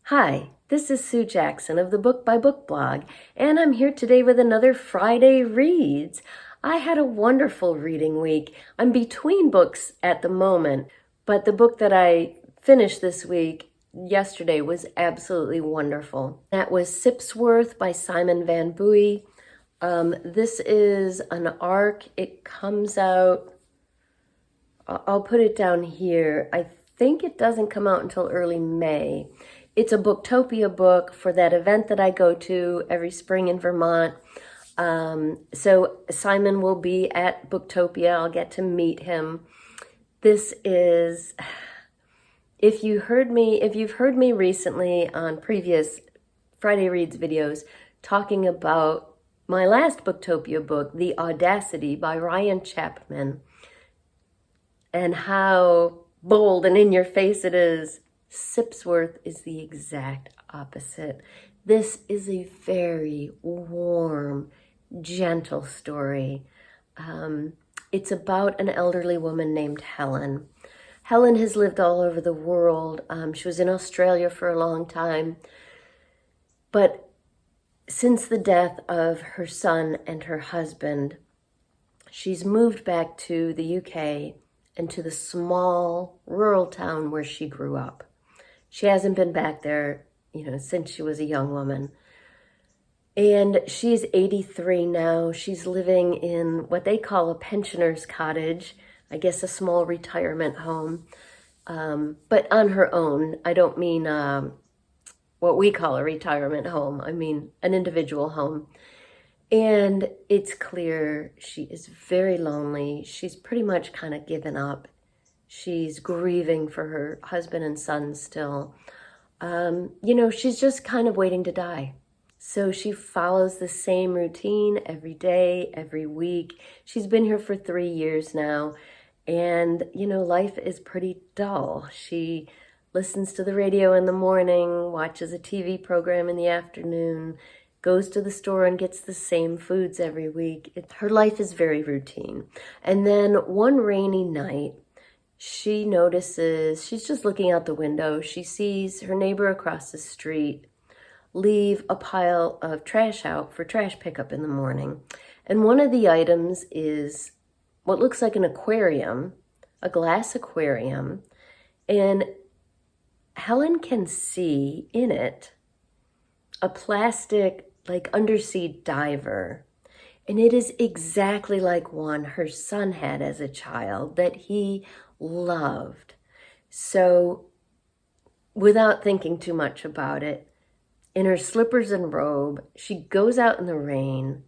Hi, this is Sue Jackson of the Book by Book blog, and I'm here today with another Friday Reads. I had a wonderful reading week. I'm between books at the moment, but the book that I finished this week, yesterday, was absolutely wonderful. That was Sipsworth by Simon Van Buie. This is an arc. It comes out, I'll put it down here. I think it doesn't come out until early May. It's a Booktopia book for that event that I go to every spring in Vermont. So Simon will be at Booktopia. I'll get to meet him. This is, if you've heard me recently on previous Friday Reads videos talking about my last Booktopia book, The Audacity by Ryan Chapman, and how bold and in your face it is, Sipsworth is the exact opposite. This is a very warm, gentle story. It's about an elderly woman named Helen. Helen has lived all over the world. She was in Australia for a long time. But since the death of her son and her husband, she's moved back to the UK and to the small rural town where she grew up. She hasn't been back there, since she was a young woman. And she's 83 now. She's living in what they call a pensioner's cottage, I guess a small retirement home, but on her own. I don't mean what we call a retirement home. I mean an individual home. And it's clear she is very lonely. She's pretty much kind of given up. She's grieving for her husband and son still. She's just kind of waiting to die. So she follows the same routine every day, every week. She's been here for 3 years now. And, life is pretty dull. She listens to the radio in the morning, watches a TV program in the afternoon, goes to the store and gets the same foods every week. Her life is very routine. And then one rainy night, she notices, she's just looking out the window, she sees her neighbor across the street leave a pile of trash out for trash pickup in the morning. And one of the items is what looks like an aquarium, a glass aquarium, and Helen can see in it a plastic, undersea diver. And it is exactly like one her son had as a child that he loved. So without thinking too much about it, in her slippers and robe, she goes out in the rain.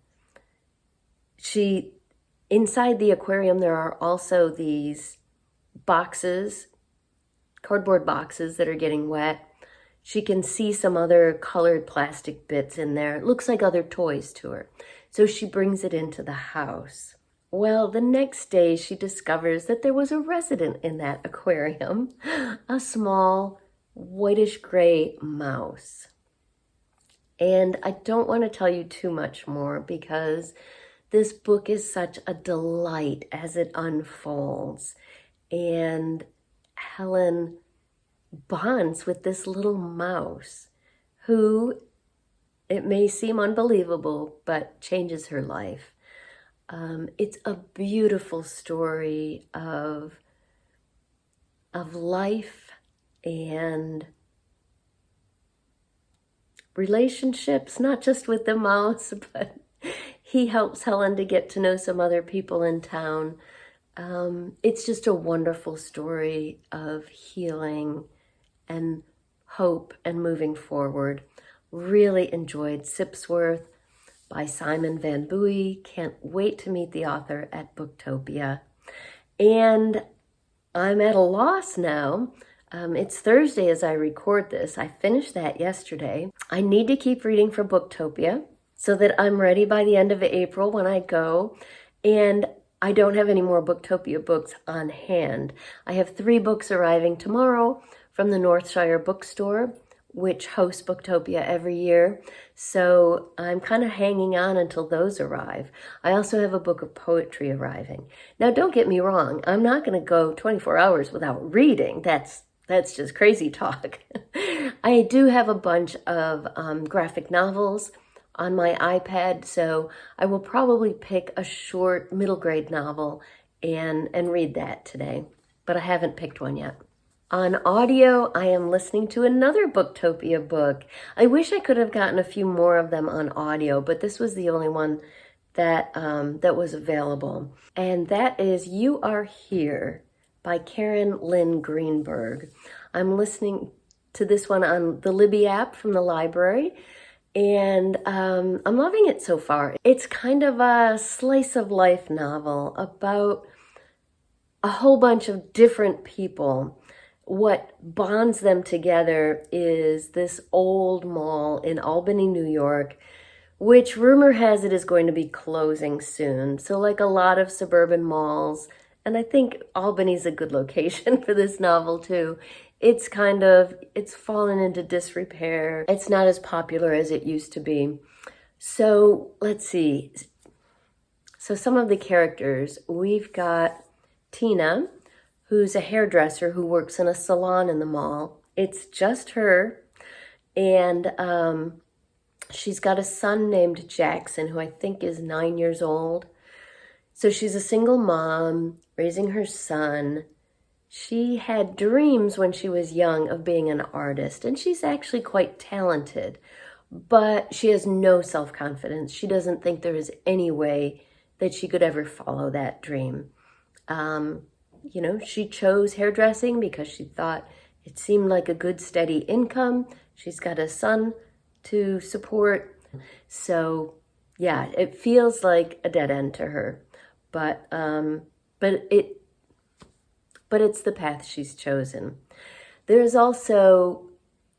Inside the aquarium, there are also these boxes, cardboard boxes that are getting wet. She can see some other colored plastic bits in there. It looks like other toys to her. So she brings it into the house. Well, the next day she discovers that there was a resident in that aquarium, a small whitish gray mouse. And I don't want to tell you too much more because this book is such a delight as it unfolds. And Helen bonds with this little mouse who, it may seem unbelievable, but changes her life. It's a beautiful story of life and relationships, not just with the mouse, but he helps Helen to get to know some other people in town. It's just a wonderful story of healing and hope and moving forward. Really enjoyed Sipsworth by Simon Van Buie. Can't wait to meet the author at Booktopia. And I'm at a loss now. It's Thursday as I record this. I finished that yesterday. I need to keep reading for Booktopia so that I'm ready by the end of April when I go. And I don't have any more Booktopia books on hand. I have 3 books arriving tomorrow from the Northshire Bookstore, which hosts Booktopia every year. So I'm kind of hanging on until those arrive. I also have a book of poetry arriving. Now, don't get me wrong. I'm not going to go 24 hours without reading. That's That's just crazy talk. I do have a bunch of graphic novels on my iPad, so I will probably pick a short middle grade novel and read that today, but I haven't picked one yet. On audio, I am listening to another Booktopia book. I wish I could have gotten a few more of them on audio, but this was the only one that was available. And that is You Are Here by Karen Lynn Greenberg. I'm listening to this one on the Libby app from the library, and I'm loving it so far. It's kind of a slice of life novel about a whole bunch of different people. What bonds them together is this old mall in Albany, New York, which rumor has it is going to be closing soon. So like a lot of suburban malls, and I think Albany's a good location for this novel too, it's fallen into disrepair. It's not as popular as it used to be. So let's see. So some of the characters, we've got Tina, who's a hairdresser who works in a salon in the mall. It's just her. And she's got a son named Jackson, who I think is 9 years old. So she's a single mom raising her son. She had dreams when she was young of being an artist, and she's actually quite talented, but she has no self-confidence. She doesn't think there is any way that she could ever follow that dream. She chose hairdressing because she thought it seemed like a good steady income. She's got a son to support. So yeah, it feels like a dead end to her, but it's the path she's chosen. There's also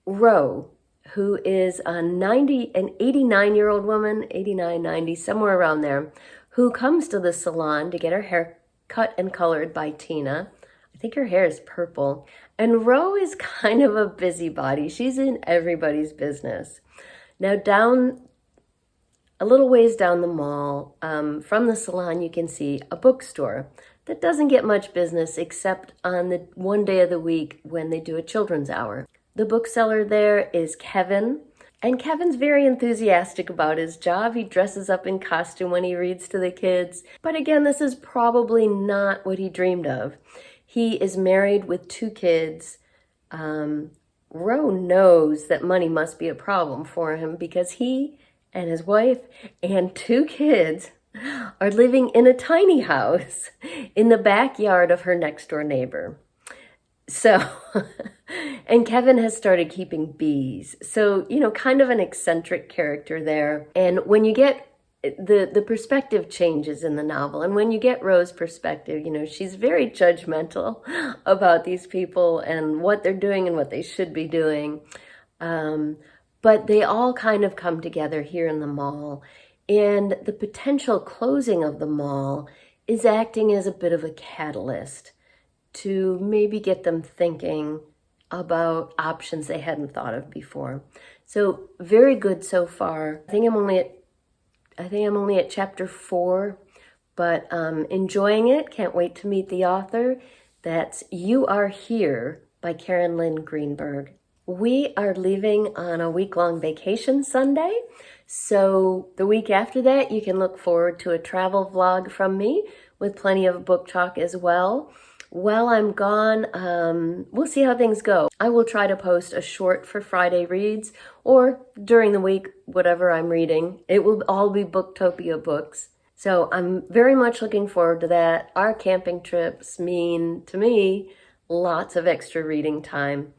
Ro, who is an 89-year-old woman, 89, 90, somewhere around there, who comes to the salon to get her hair cut and colored by Tina. I think her hair is purple. And Ro is kind of a busybody. She's in everybody's business. Now, a little ways down the mall, from the salon, you can see a bookstore that doesn't get much business except on the one day of the week when they do a children's hour. The bookseller there is Kevin, and Kevin's very enthusiastic about his job. He dresses up in costume when he reads to the kids. But again, this is probably not what he dreamed of. He is married with 2 kids. Ro knows that money must be a problem for him because he and his wife and 2 kids are living in a tiny house in the backyard of her next door neighbor. So, and Kevin has started keeping bees. So, kind of an eccentric character there. And when you get the perspective changes in the novel, and when you get Ro's perspective, she's very judgmental about these people and what they're doing and what they should be doing. But they all kind of come together here in the mall. And the potential closing of the mall is acting as a bit of a catalyst to maybe get them thinking about options they hadn't thought of before. So very good so far. I think I'm only at chapter 4, but enjoying it. Can't wait to meet the author. That's You Are Here by Karen Lynn Greenberg. We are leaving on a week-long vacation Sunday. So the week after that, you can look forward to a travel vlog from me with plenty of book talk as well. While I'm gone, we'll see how things go. I will try to post a short for Friday reads, or during the week, whatever I'm reading. It will all be Booktopia books. So I'm very much looking forward to that. Our camping trips mean, to me, lots of extra reading time.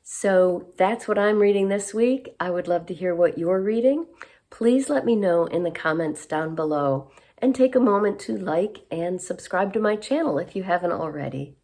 So that's what I'm reading this week. I would love to hear what you're reading. Please let me know in the comments down below, and take a moment to like and subscribe to my channel if you haven't already.